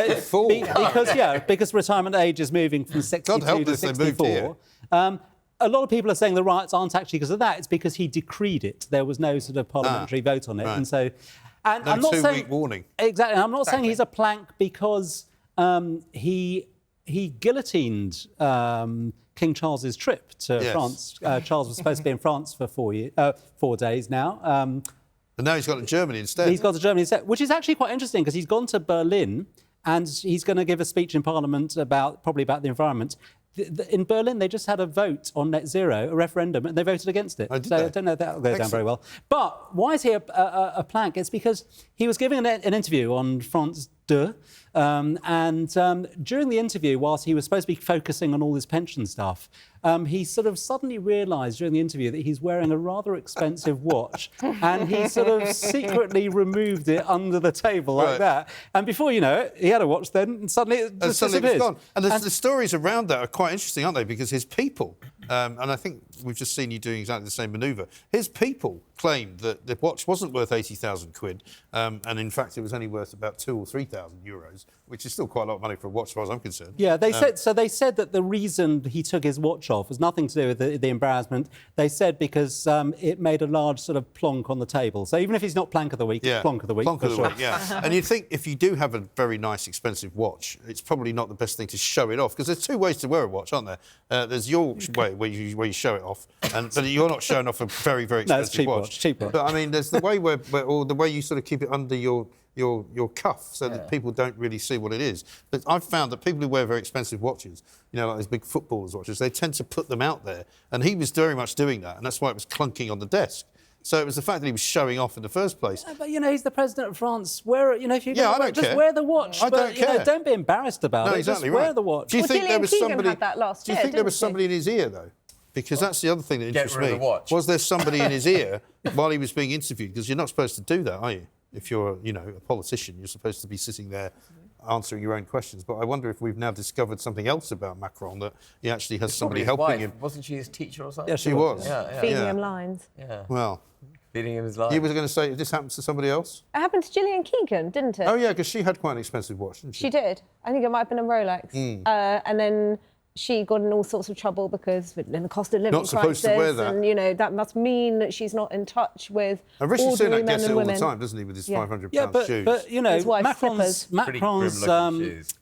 [SPEAKER 7] Because retirement age is moving from 62 to 64. A lot of people are saying the riots aren't actually because of that. It's because he decreed it. There was no sort of parliamentary vote on it, and so. And
[SPEAKER 2] no
[SPEAKER 7] I'm not saying,
[SPEAKER 2] two-week warning.
[SPEAKER 7] Exactly. And I'm not saying he's a plank because he guillotined King Charles's trip to France. Charles was supposed to be in France for 4 days now.
[SPEAKER 2] And now he's got to Germany instead.
[SPEAKER 7] He's got to Germany instead, which is actually quite interesting because he's gone to Berlin and he's going to give a speech in Parliament probably about the environment. In Berlin, they just had a vote on net zero, a referendum, and they voted against it. I don't know if that'll go down very well. But why is he a plank? It's because he was giving an interview on France 2, and during the interview, whilst he was supposed to be focusing on all his pension stuff, he sort of suddenly realised during the interview that he's wearing a rather expensive watch, and he sort of secretly removed it under the table like that. And before you know it, he had a watch then, and suddenly it just disappeared.
[SPEAKER 2] It was gone. And the stories around that are quite interesting, aren't they? Because his people, and I think we've just seen you doing exactly the same manoeuvre, his people claimed that the watch wasn't worth 80,000 quid, and in fact it was only worth about 2,000 or 3,000 euros, which is still quite a lot of money for a watch as far as I'm concerned.
[SPEAKER 7] Yeah, they said that the reason he took his watch off was nothing to do with the embarrassment. They said because it made a large sort of plonk on the table. So even if he's not plank of the week, plonk of the week.
[SPEAKER 2] Plonk of the week, yeah. And you'd think if you do have a very nice, expensive watch, it's probably not the best thing to show it off, because there's two ways to wear a watch, aren't there? There's your way where you show it off, but you're not showing off a very, very expensive watch.
[SPEAKER 7] Cheap watch.
[SPEAKER 2] But I mean, there's the way or the way you sort of keep it under your cuff so that people don't really see what it is. But I've found that people who wear very expensive watches, you know, like these big footballers' watches, they tend to put them out there. And he was very much doing that, and that's why it was clunking on the desk. So it was the fact that he was showing off in the first place.
[SPEAKER 7] Yeah, but, you know, he's the president of France. If you
[SPEAKER 2] just
[SPEAKER 7] wear the watch.
[SPEAKER 2] I don't care.
[SPEAKER 7] Don't be embarrassed about it.
[SPEAKER 2] Exactly
[SPEAKER 7] just wear the watch.
[SPEAKER 2] Do you think there was somebody?
[SPEAKER 10] Had that last
[SPEAKER 2] do you think there was somebody in his ear, though? Because that's the other thing that interests me. Was there somebody in his ear while he was being interviewed? Because you're not supposed to do that, are you? If you're, a politician, you're supposed to be sitting there answering your own questions. But I wonder if we've now discovered something else about Macron, that he actually has somebody helping him.
[SPEAKER 6] Wasn't she his teacher or something?
[SPEAKER 2] Yeah, she was.
[SPEAKER 10] Feeding him lines.
[SPEAKER 6] Yeah.
[SPEAKER 2] Well,
[SPEAKER 6] feeding him his lines.
[SPEAKER 2] You were going to say this happens to somebody else?
[SPEAKER 10] It happened to Gillian Keegan, didn't it?
[SPEAKER 2] Oh, yeah, because she had quite an expensive watch, didn't she?
[SPEAKER 10] She did. I think it might have been a Rolex. And then she got in all sorts of trouble because in the cost of living crisis.
[SPEAKER 2] Not supposed to wear that.
[SPEAKER 10] And, that must mean that she's not in touch with
[SPEAKER 2] Rishi
[SPEAKER 10] ordinary
[SPEAKER 2] Sunak
[SPEAKER 10] men
[SPEAKER 2] gets
[SPEAKER 10] and
[SPEAKER 2] it all
[SPEAKER 10] women.
[SPEAKER 2] the time, doesn't he, with his £500 shoes?
[SPEAKER 7] But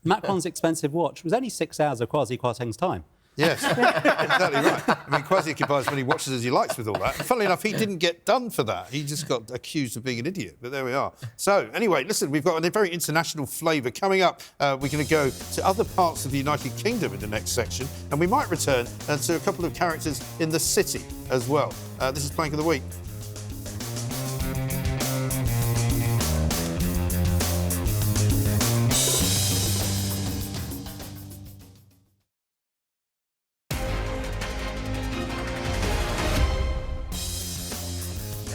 [SPEAKER 7] Macron's expensive watch was only 6 hours of Quasiquarting's time.
[SPEAKER 2] Yes, exactly right. I mean, Quasi can buy as many watches as he likes with all that. And funnily enough, he didn't get done for that. He just got accused of being an idiot. But there we are. So, anyway, listen, we've got a very international flavour. Coming up, we're going to go to other parts of the United Kingdom in the next section. And we might return to a couple of characters in the city as well. This is Plank of the Week.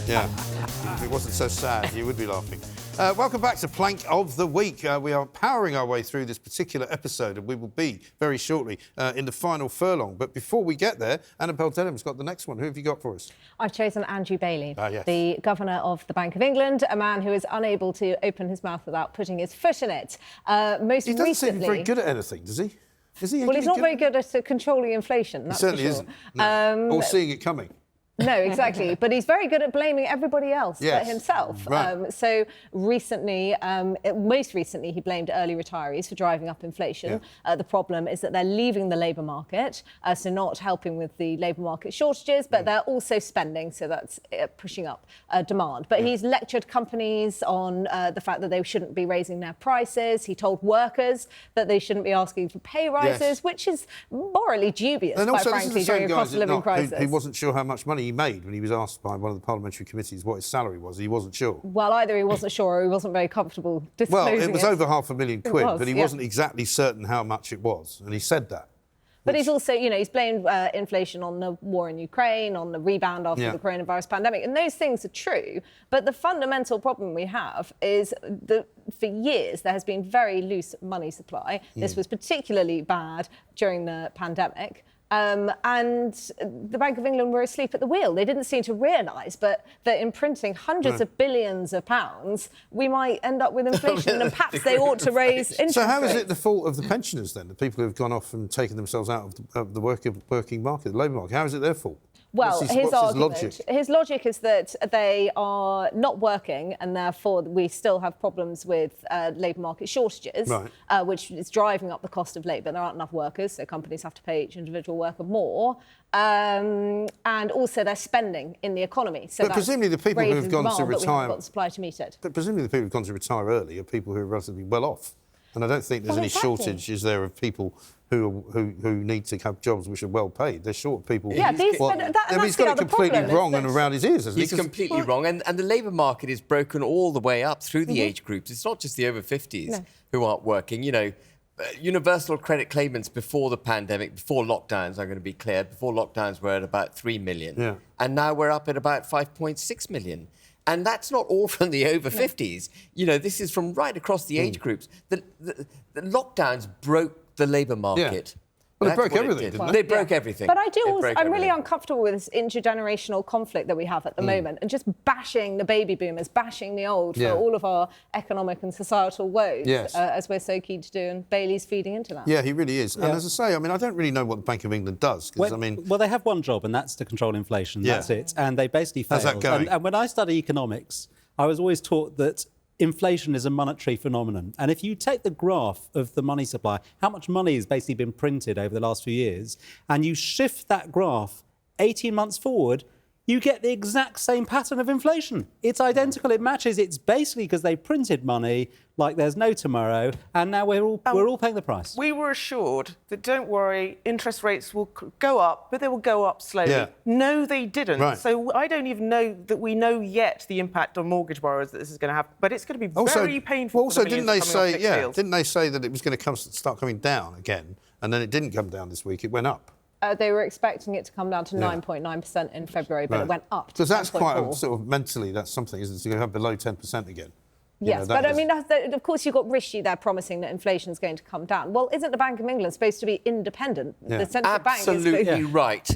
[SPEAKER 2] Yeah, if it wasn't so sad, you would be laughing. Welcome back to Plank of the Week. We are powering our way through this particular episode, and we will be very shortly in the final furlong. But before we get there, Annabel Denham's got the next one. Who have you got for us?
[SPEAKER 10] I've chosen Andrew Bailey,
[SPEAKER 2] yes.
[SPEAKER 10] the Governor of the Bank of England, a man who is unable to open his mouth without putting his foot in it.
[SPEAKER 2] He doesn't seem very good at anything, does he? Is he?
[SPEAKER 10] Well, he's not very good at controlling inflation, that's
[SPEAKER 2] he certainly
[SPEAKER 10] for sure.
[SPEAKER 2] isn't. No. Or seeing it coming.
[SPEAKER 10] No, exactly. But he's very good at blaming everybody else but himself.
[SPEAKER 2] Right.
[SPEAKER 10] So recently, most recently, he blamed early retirees for driving up inflation. Yeah. The problem is that they're leaving the labour market, so not helping with the labour market shortages, but they're also spending, so that's pushing up demand. But he's lectured companies on the fact that they shouldn't be raising their prices. He told workers that they shouldn't be asking for pay rises, which is morally dubious,
[SPEAKER 2] and
[SPEAKER 10] quite
[SPEAKER 2] also,
[SPEAKER 10] frankly, during a cost of living crisis.
[SPEAKER 2] He wasn't sure how much money he made when he was asked by one of the parliamentary committees what his salary was. He wasn't sure.
[SPEAKER 10] Well, either he wasn't sure or he wasn't very comfortable disclosing it.
[SPEAKER 2] Well, it was over £500,000 quid, but he wasn't exactly certain how much it was, and he said that.
[SPEAKER 10] But he's also, you know, he's blamed inflation on the war in Ukraine, on the rebound after the coronavirus pandemic, and those things are true. But the fundamental problem we have is that for years there has been very loose money supply. This was particularly bad during the pandemic. And the Bank of England were asleep at the wheel. They didn't seem to realise that in printing hundreds of billions of pounds, we might end up with inflation, and perhaps they ought to raise interest
[SPEAKER 2] So how is
[SPEAKER 10] rates.
[SPEAKER 2] it the fault of the pensioners then, the people who have gone off and taken themselves out of the working market, the labour market? How is it their fault?
[SPEAKER 10] Well,
[SPEAKER 2] What's
[SPEAKER 10] his logic is that they are not working, and therefore we still have problems with labour market shortages, which is driving up the cost of labour. There aren't enough workers, so companies have to pay each individual worker more. And also they're spending in the economy. So
[SPEAKER 2] but presumably the people who have gone to retire...
[SPEAKER 10] But we haven't got the supply to meet it.
[SPEAKER 2] But presumably the people who have gone to retire early are people who are relatively well off. And I don't think there's any shortage, is there, of people who need to have jobs which are well paid. They're short of people.
[SPEAKER 10] Yeah,
[SPEAKER 2] he's got it completely wrong and around his ears, hasn't he?
[SPEAKER 6] He's completely wrong. And the labour market is broken all the way up through the age groups. It's not just the over 50s who aren't working. You know, universal credit claimants before the pandemic, before lockdowns, I'm going to be clear, before lockdowns were at about 3 million. Yeah. And now we're up at about 5.6 million. And that's not all from the over 50s. You know, this is from right across the age groups. The lockdowns broke the labour market.
[SPEAKER 2] Yeah. Well, they broke everything, didn't they?
[SPEAKER 6] They broke everything.
[SPEAKER 10] But I'm really uncomfortable with this intergenerational conflict that we have at the moment, and just bashing the baby boomers, bashing the old for all of our economic and societal woes, as we're so keen to do, and Bailey's feeding into that.
[SPEAKER 2] Yeah, he really is. And as I say, I mean, I don't really know what the Bank of England does, because,
[SPEAKER 7] Well, they have one job, and that's to control inflation. That's it. And they basically failed.
[SPEAKER 2] How's that going?
[SPEAKER 7] And when I study economics, I was always taught that inflation is a monetary phenomenon. And if you take the graph of the money supply, how much money has basically been printed over the last few years, and you shift that graph 18 months forward, you get the exact same pattern of inflation. It's identical, it matches. It's basically because they printed money like there's no tomorrow, and now we're all paying the price.
[SPEAKER 3] We were assured that, don't worry, interest rates will go up, but they will go up slowly.
[SPEAKER 2] Yeah.
[SPEAKER 3] No, they didn't.
[SPEAKER 2] Right.
[SPEAKER 3] So I don't even know that we know yet the impact on mortgage borrowers that this is going to have, but it's going to be very painful.
[SPEAKER 2] Also,
[SPEAKER 3] for the millions coming off fixed deals.
[SPEAKER 2] didn't they say that it was going to start coming down again, and then it didn't come down this week, it went up?
[SPEAKER 10] They were expecting it to come down to 9.9% in February, but it went up to
[SPEAKER 2] Because that's
[SPEAKER 10] 10.4.
[SPEAKER 2] quite a sort of mentally, that's something, isn't it? So you're going to have below 10% again.
[SPEAKER 10] Yes, but I mean, of course, you've got Rishi there promising that inflation is going to come down. Well, isn't the Bank of England supposed to be independent?
[SPEAKER 2] Yeah.
[SPEAKER 10] The central bank is
[SPEAKER 6] Absolutely right.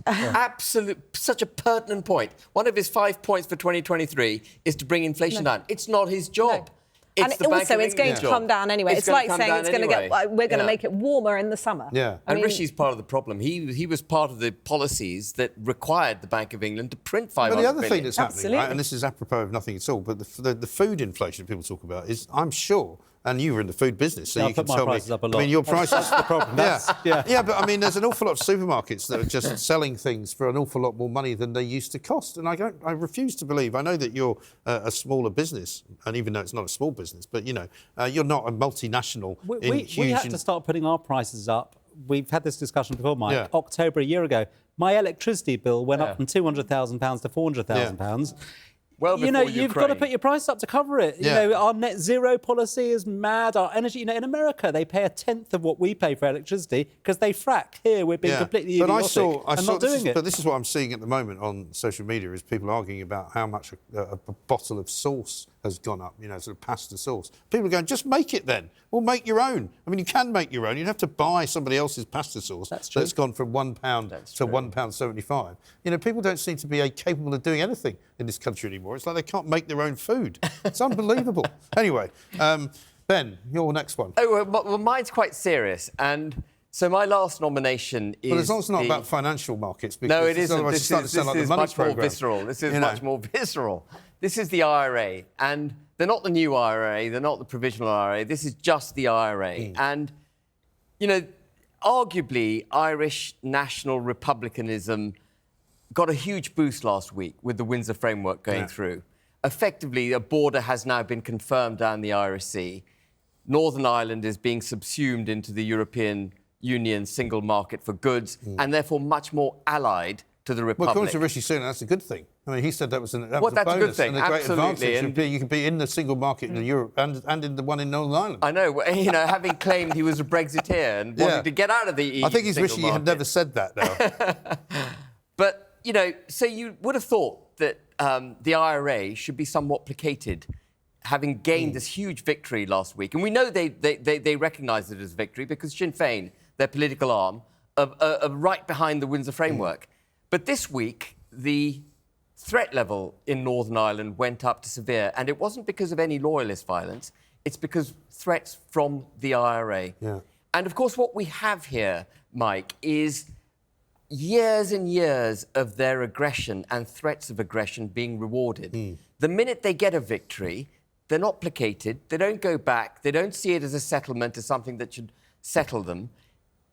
[SPEAKER 6] Such a pertinent point. One of his 5 points for 2023 is to bring inflation down. It's not his job.
[SPEAKER 10] And also, it's going to come down anyway. It's like saying it's going to get. We're going to make it warmer in the summer.
[SPEAKER 2] Yeah.
[SPEAKER 6] And Rishi's part of the problem. He was part of the policies that required the Bank of England to print 500 billion.
[SPEAKER 2] But the other thing that's happening, right, and this is apropos of nothing at all, but the food inflation that people talk about is, I'm sure, and you were in the food business, so you can tell me.
[SPEAKER 7] Up a lot.
[SPEAKER 2] I mean, your prices.
[SPEAKER 7] That's the problem.
[SPEAKER 2] Yeah, but I mean, there's an awful lot of supermarkets that are just selling things for an awful lot more money than they used to cost, and I refuse to believe. I know that you're a smaller business, and even though it's not a small business, but you know, you're not a multinational.
[SPEAKER 7] We had to start putting our prices up. We've had this discussion before, Mike. Yeah. October a year ago, my electricity bill went up from £200,000 to £400,000.
[SPEAKER 6] Well,
[SPEAKER 7] you know, you've got to put your price up to cover it. You know, our net zero policy is mad. Our energy, you know, in America, they pay a tenth of what we pay for electricity because they frack. Here, we're being completely idiotic and not doing it.
[SPEAKER 2] But this is what I'm seeing at the moment on social media, is people arguing about how much a bottle of sauce has gone up, you know, sort of pasta sauce. People are going, just make it then. Well, make your own. I mean, you can make your own. You'd have to buy somebody else's pasta sauce. That's true. That's gone from £1 to £1.75. You know, people don't seem to be capable of doing anything in this country anymore. It's like they can't make their own food. It's unbelievable. Anyway, Ben, your next one.
[SPEAKER 6] Oh, well, mine's quite serious. And so my last nomination is...
[SPEAKER 2] But as long as it's not about financial markets.
[SPEAKER 6] No, it isn't. This is much more visceral. This is much more visceral. This is the IRA. And they're not the new IRA. They're not the provisional IRA. This is just the IRA. And, you know, arguably, Irish national republicanism got a huge boost last week with the Windsor Framework going through. Effectively, a border has now been confirmed down the Irish Sea. Northern Ireland is being subsumed into the European Union single market for goods and therefore much more allied to the
[SPEAKER 2] Well,
[SPEAKER 6] Republic.
[SPEAKER 2] according to Rishi Sunak, that's a good thing. I mean, he said that was a
[SPEAKER 6] Well, that's a
[SPEAKER 2] bonus
[SPEAKER 6] good thing,
[SPEAKER 2] and a great
[SPEAKER 6] absolutely.
[SPEAKER 2] advantage. You could be in the single market in Europe and in the one in Northern Ireland.
[SPEAKER 6] I know, you know, having claimed he was a Brexiteer and wanted to get out of the EU.
[SPEAKER 2] I think he's wishing he had never said that, though.
[SPEAKER 6] But, you know, so you would have thought that the IRA should be somewhat placated, having gained this huge victory last week. And we know they recognise it as victory because Sinn Féin, their political arm, are right behind the Windsor Framework. But this week, the threat level in Northern Ireland went up to severe, and it wasn't because of any loyalist violence, it's because threats from the IRA.
[SPEAKER 2] Yeah.
[SPEAKER 6] And of course, what we have here, Mike, is years and years of their aggression and threats of aggression being rewarded. The minute they get a victory, they're not placated, they don't go back, they don't see it as a settlement, as something that should settle them.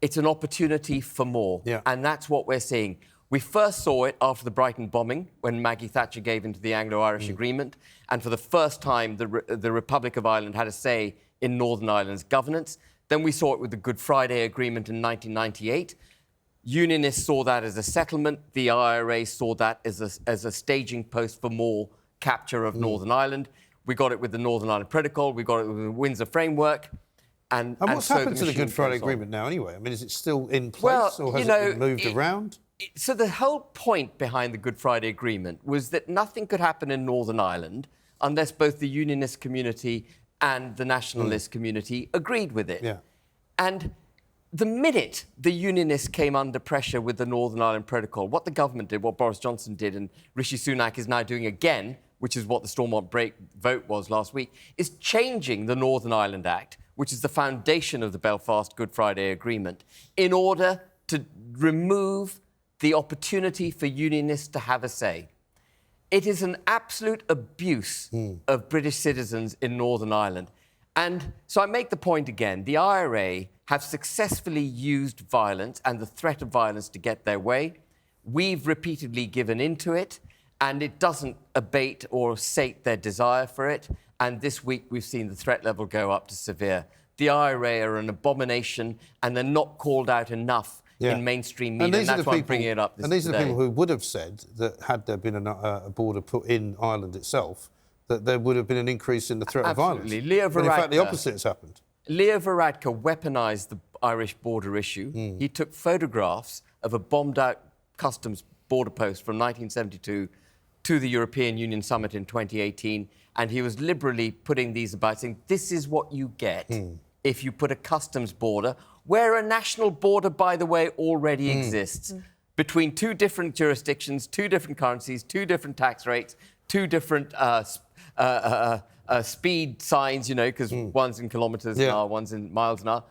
[SPEAKER 6] It's an opportunity for more, and that's what we're seeing. We first saw it after the Brighton bombing, when Maggie Thatcher gave into the Anglo-Irish Agreement, and for the first time, the Republic of Ireland had a say in Northern Ireland's governance. Then we saw it with the Good Friday Agreement in 1998. Unionists saw that as a settlement. The IRA saw that as a staging post for more capture of Northern Ireland. We got it with the Northern Ireland Protocol. We got it with the Windsor Framework. And
[SPEAKER 2] what's
[SPEAKER 6] so
[SPEAKER 2] happened to the Good Friday Agreement now, anyway? I mean, is it still in place, or has it been moved around?
[SPEAKER 6] So the whole point behind the Good Friday Agreement was that nothing could happen in Northern Ireland unless both the unionist community and the nationalist community agreed with it.
[SPEAKER 2] Yeah.
[SPEAKER 6] And the minute the unionists came under pressure with the Northern Ireland Protocol, what the government did, what Boris Johnson did, and Rishi Sunak is now doing again, which is what the Stormont break vote was last week, is changing the Northern Ireland Act, which is the foundation of the Belfast Good Friday Agreement, in order to remove the opportunity for unionists to have a say. It is an absolute abuse of British citizens in Northern Ireland. And so I make the point again, the IRA have successfully used violence and the threat of violence to get their way. We've repeatedly given into it, and it doesn't abate or sate their desire for it. And this week we've seen the threat level go up to severe. The IRA are an abomination, and they're not called out enough in mainstream media, and that's why I'm bringing it up this
[SPEAKER 2] And these
[SPEAKER 6] today.
[SPEAKER 2] are the people who would have said that had there been a border put in Ireland itself, that there would have been an increase in the threat of violence.
[SPEAKER 6] Leo Varadkar,
[SPEAKER 2] but in fact, the opposite has happened.
[SPEAKER 6] Leo Varadkar weaponised the Irish border issue. He took photographs of a bombed-out customs border post from 1972 to the European Union summit in 2018, and he was liberally putting these about, saying, this is what you get if you put a customs border, where a national border, by the way, already exists, between two different jurisdictions, two different currencies, two different tax rates, two different speed signs, you know, because one's in kilometres an hour, one's in miles an hour.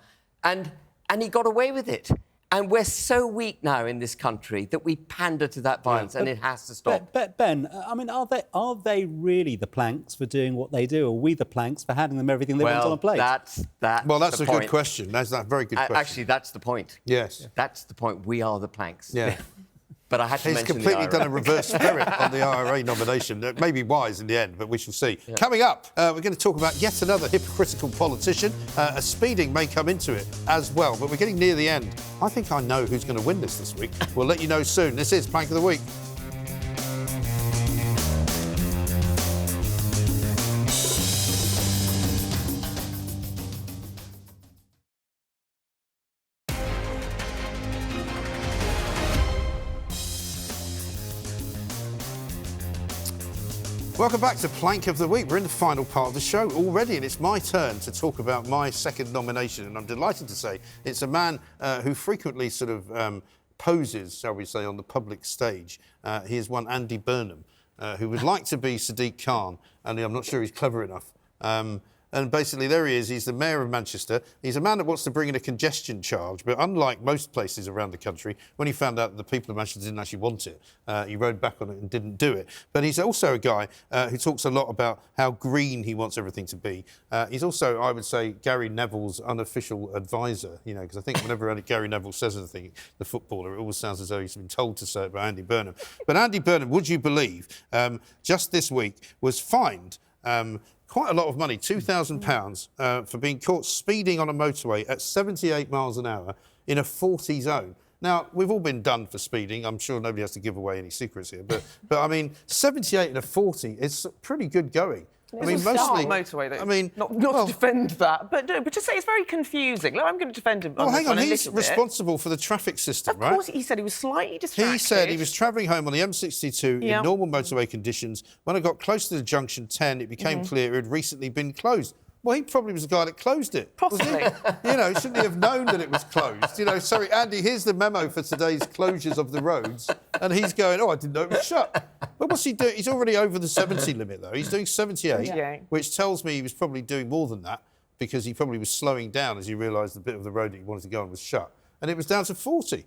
[SPEAKER 6] And he got away with it. And we're so weak now in this country that we pander to that violence, and it has to stop.
[SPEAKER 7] Ben, I mean, are they really the planks for doing what they do? Or are we the planks for handing them everything they want on a plate?
[SPEAKER 6] That's
[SPEAKER 2] a good question. That's a very good question.
[SPEAKER 6] Actually, that's the point.
[SPEAKER 2] Yes.
[SPEAKER 6] That's the point. We are the planks.
[SPEAKER 2] Yeah.
[SPEAKER 6] But I had to mention
[SPEAKER 2] completely
[SPEAKER 6] the IRA.
[SPEAKER 2] done a reverse spirit on the IRA nomination. That may be wise in the end, but we shall see. Yeah. Coming up, we're going to talk about yet another hypocritical politician. A speeding may come into it as well, but we're getting near the end. I think I know who's going to win this week. We'll let you know soon. This is Plank of the Week. Welcome back to Plank of the Week. We're in the final part of the show already, and it's my turn to talk about my second nomination. And I'm delighted to say it's a man who frequently sort of poses, shall we say, on the public stage. He is one Andy Burnham, who would like to be Sadiq Khan, only I'm not sure he's clever enough. And basically, there he is. He's the Mayor of Manchester. He's a man that wants to bring in a congestion charge, but unlike most places around the country, when he found out that the people of Manchester didn't actually want it, he rode back on it and didn't do it. But he's also a guy who talks a lot about how green he wants everything to be. He's also, I would say, Gary Neville's unofficial advisor, you know, because I think whenever Gary Neville says anything, the footballer, it always sounds as though he's been told to say it by Andy Burnham. But Andy Burnham, would you believe, just this week was fined quite a lot of money, £2,000, for being caught speeding on a motorway at 78 miles an hour in a 40 zone. Now, we've all been done for speeding. I'm sure nobody has to give away any secrets here. But I mean, 78 and a 40 is pretty good going.
[SPEAKER 3] I mean, mostly motorway. Though. I mean, not to defend that, but to say it's very confusing. Look, I'm going to defend him.
[SPEAKER 2] Well, hang on. He's responsible for the traffic system, right?
[SPEAKER 3] Of course, he said he was slightly distracted.
[SPEAKER 2] He said he was travelling home on the M62 in normal motorway conditions. When I got close to the junction 10, it became clear it had recently been closed. Well, he probably was the guy that closed it.
[SPEAKER 3] Possibly.
[SPEAKER 2] You know, shouldn't he have known that it was closed? You know, sorry, Andy, here's the memo for today's closures of the roads. And he's going, oh, I didn't know it was shut. But what's he doing? He's already over the 70 limit, though. He's doing 78, which tells me he was probably doing more than that because he probably was slowing down as he realised the bit of the road that he wanted to go on was shut. And it was down to 40.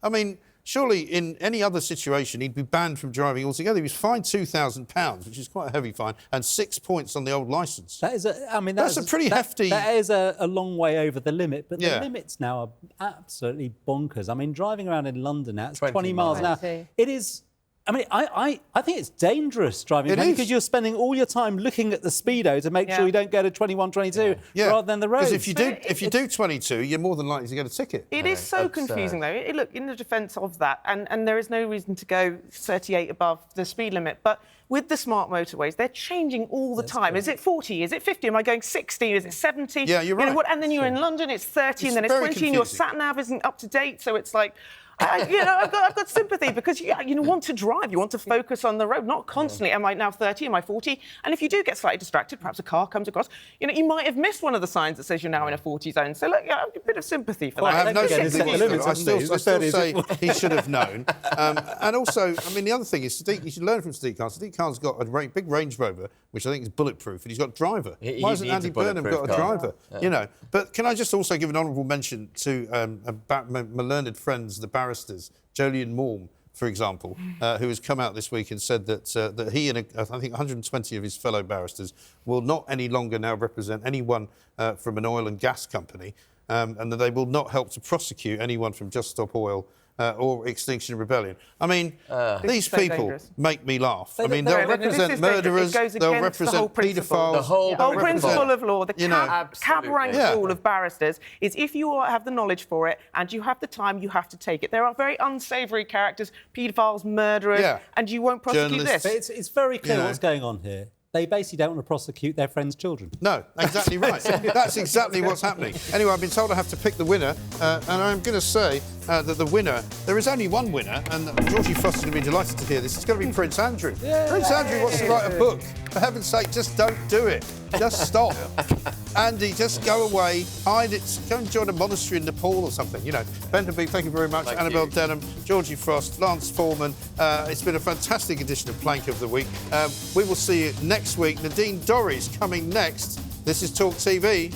[SPEAKER 2] I mean, surely in any other situation, he'd be banned from driving altogether. He was fined £2,000, which is quite a heavy fine, and 6 points on the old licence.
[SPEAKER 7] That is
[SPEAKER 2] that's a pretty hefty...
[SPEAKER 7] That is a long way over the limit, but the limits now are absolutely bonkers. I mean, driving around in London now, it's 20 miles an hour. It is... I mean, I think it's dangerous driving because you're spending all your time looking at the speedo to make sure you don't go to 21, 22 rather than the road.
[SPEAKER 2] Because if you do 22, you're more than likely to get a ticket.
[SPEAKER 3] It is so confusing, though. Look, in the defence of that, and there is no reason to go 38 above the speed limit, but with the smart motorways, they're changing all the time. Is it 40? Is it 50? Am I going 60? Is it 70?
[SPEAKER 2] Yeah, you're right.
[SPEAKER 3] You know, and then you're in London, it's 30, and then it's 20, and your sat-nav isn't up to date, so it's like... I've got sympathy because you want to drive, you want to focus on the road, not constantly. Am I now 30? Am I 40? And if you do get slightly distracted, perhaps a car comes across, you might have missed one of the signs that says you're now in a 40 zone. So look, a bit of sympathy for that.
[SPEAKER 2] I have no sympathy. I still say he should have known. And also, I mean, the other thing is, Sadiq, you should learn from Sadiq Khan. Sadiq Khan's got a big Range Rover, which I think is bulletproof, and he's got a driver. Why hasn't Andy Burnham got a driver? You know. But can I just also give an honourable mention to my learned friends, the barristers, Jolyon Malm, for example, who has come out this week and said that he and I think 120 of his fellow barristers will not any longer now represent anyone from an oil and gas company, and that they will not help to prosecute anyone from Just Stop Oil or Extinction Rebellion. I mean, these people make me laugh. I mean, they'll represent murderers, they'll represent paedophiles.
[SPEAKER 3] The whole principle of law, the cab rank rule of barristers is if you have the knowledge for it and you have the time, you have to take it. There are very unsavoury characters, paedophiles, murderers, and you won't prosecute this.
[SPEAKER 7] But it's very clear what's going on here. They basically don't want to prosecute their friends' children.
[SPEAKER 2] No, exactly right. That's exactly what's happening. Anyway, I've been told I have to pick the winner, and I'm going to say that the winner, there is only one winner, and Georgie Frost is going to be delighted to hear this. It's going to be Prince Andrew. Prince Andrew wants to write a book. For heaven's sake, just don't do it. Just stop. Andy, just go away, hide it, go and join a monastery in Nepal or something, you know. Ben Habib, thank you very much. Annabel, Denham, Georgie Frost, Lance Forman. It's been a fantastic edition of Plank of the Week. We will see you next week. Nadine Dorries coming next. This is talkTV.